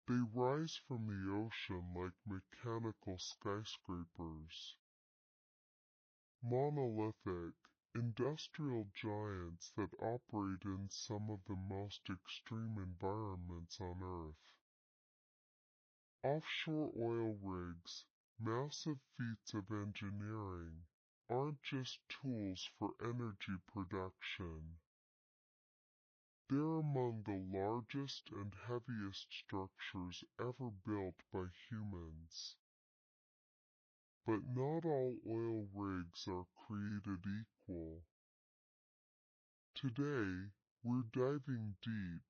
They rise from the ocean like mechanical skyscrapers. Monolithic, industrial giants that operate in some of the most extreme environments on Earth. Offshore oil rigs, massive feats of engineering, aren't just tools for energy production. They're among the largest and heaviest structures ever built by humans. But not all oil rigs are created equal. Today, we're diving deep,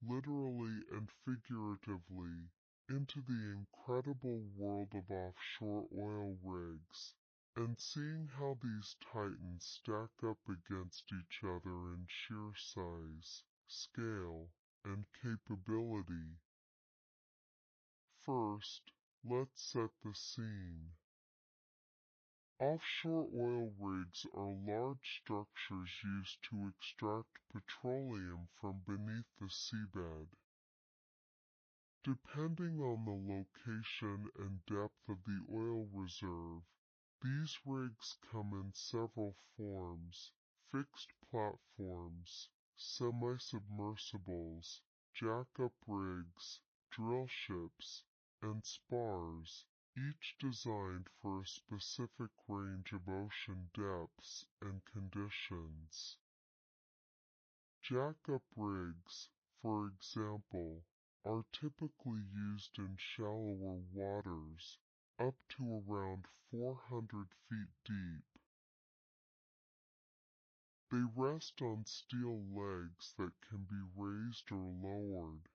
literally and figuratively, into the incredible world of offshore oil rigs, and seeing how these titans stack up against each other in sheer size, scale, and capability. First, let's set the scene. Offshore oil rigs are large structures used to extract petroleum from beneath the seabed. Depending on the location and depth of the oil reserve, these rigs come in several forms: fixed platforms, semi-submersibles, jack-up rigs, drill ships, and spars, each designed for a specific range of ocean depths and conditions. Jack-up rigs, for example, are typically used in shallower waters, up to around 400 feet deep. They rest on steel legs that can be raised or lowered.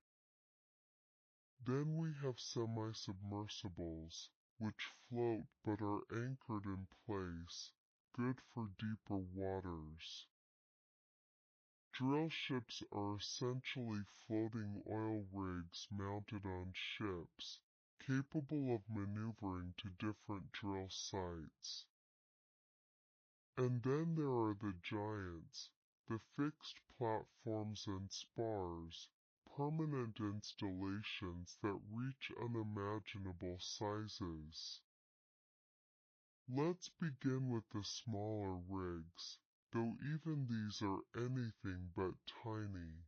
Then we have semi-submersibles, which float but are anchored in place, good for deeper waters. Drill ships are essentially floating oil rigs mounted on ships, capable of maneuvering to different drill sites. And then there are the giants, the fixed platforms and spars, permanent installations that reach unimaginable sizes. Let's begin with the smaller rigs, though even these are anything but tiny.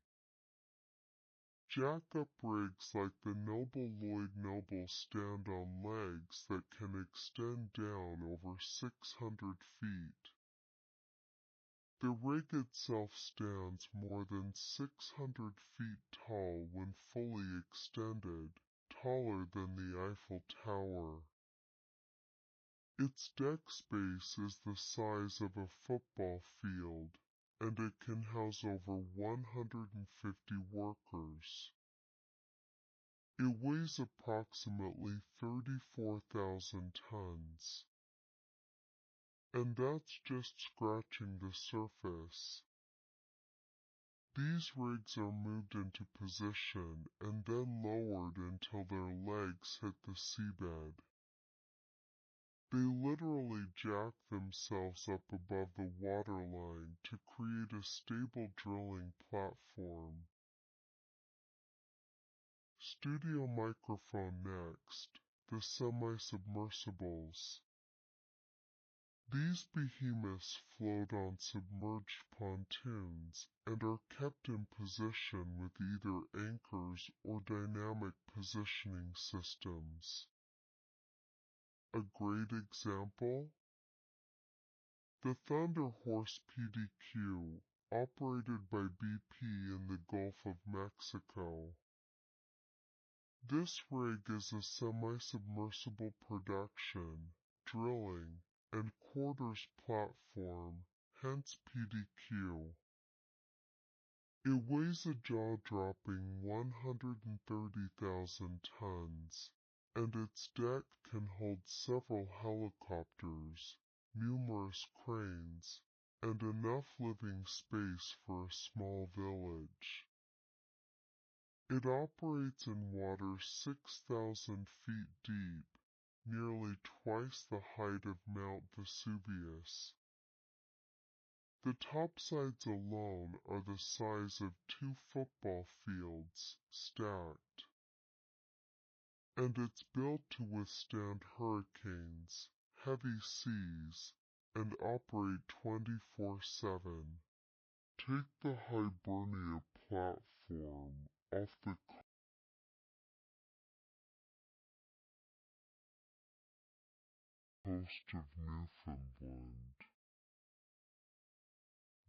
Jack-up rigs like the Noble Lloyd Noble stand on legs that can extend down over 600 feet. The rig itself stands more than 600 feet tall when fully extended, taller than the Eiffel Tower. Its deck space is the size of a football field, and it can house over 150 workers. It weighs approximately 34,000 tons. And that's just scratching the surface. These rigs are moved into position and then lowered until their legs hit the seabed. They literally jack themselves up above the waterline to create a stable drilling platform. Studio microphone next, the semi-submersibles. These behemoths float on submerged pontoons and are kept in position with either anchors or dynamic positioning systems. A great example? The Thunder Horse PDQ, operated by BP in the Gulf of Mexico. This rig is a semi-submersible production, drilling, and quarters platform, hence PDQ. It weighs a jaw-dropping 130,000 tons, and its deck can hold several helicopters, numerous cranes, and enough living space for a small village. It operates in water 6,000 feet deep, nearly twice the height of Mount Vesuvius. The topsides alone are the size of 2 football fields stacked. and it's built to withstand hurricanes, heavy seas, and operate 24/7. Take the Hibernia platform off the coast of Newfoundland.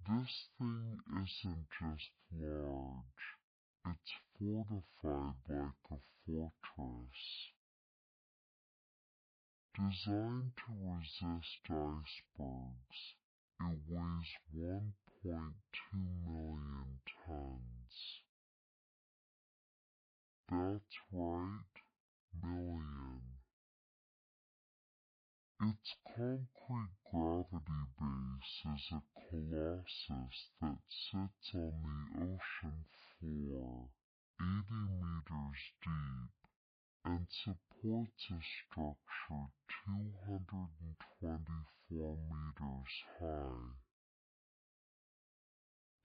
This thing isn't just large, it's fortified like a fortress. Designed to resist icebergs, it weighs 1.2 million tons. That's right, million. Its concrete gravity base is a colossus that sits on the ocean floor, 80 meters deep, and supports a structure 224 meters high.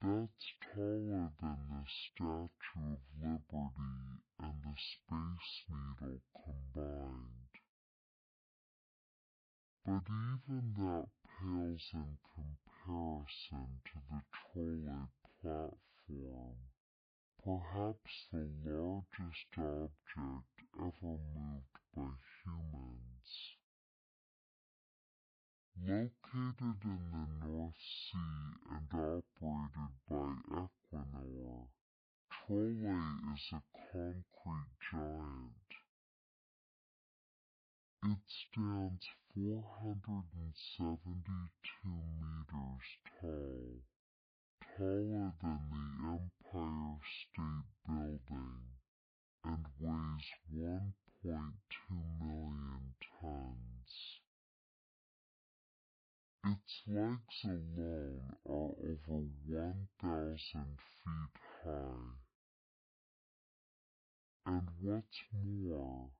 That's taller than the Statue of Liberty and the Space Needle combined. But even that pales in comparison to the trolley platform, perhaps the largest object ever moved by humans. Located in the North Sea and operated by Equinor, Trolley is a concrete giant. It stands 472 meters tall, taller than the Empire State Building, and weighs 1.2 million tons. Its legs alone are over 1,000 feet high. And what's more,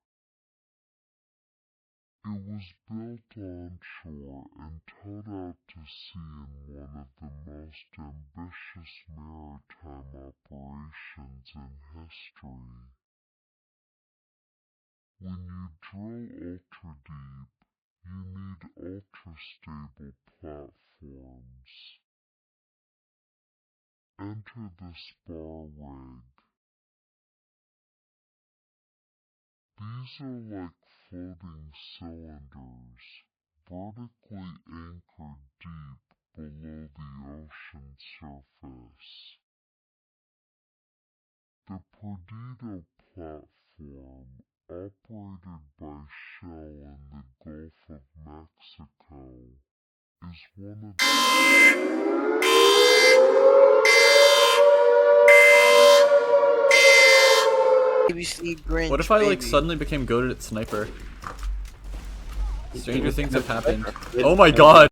it was built onshore and towed out to sea in one of the most ambitious maritime operations in history. When you drill ultra-deep, you need ultra-stable platforms. Enter the spar rig. These are like floating cylinders, vertically anchored deep below the ocean surface. The Perdido platform, operated by Shell in the Gulf of Mexico, is one of ABC Grinch, What if I baby. suddenly became goated at sniper? Stranger things have happened. Oh my god!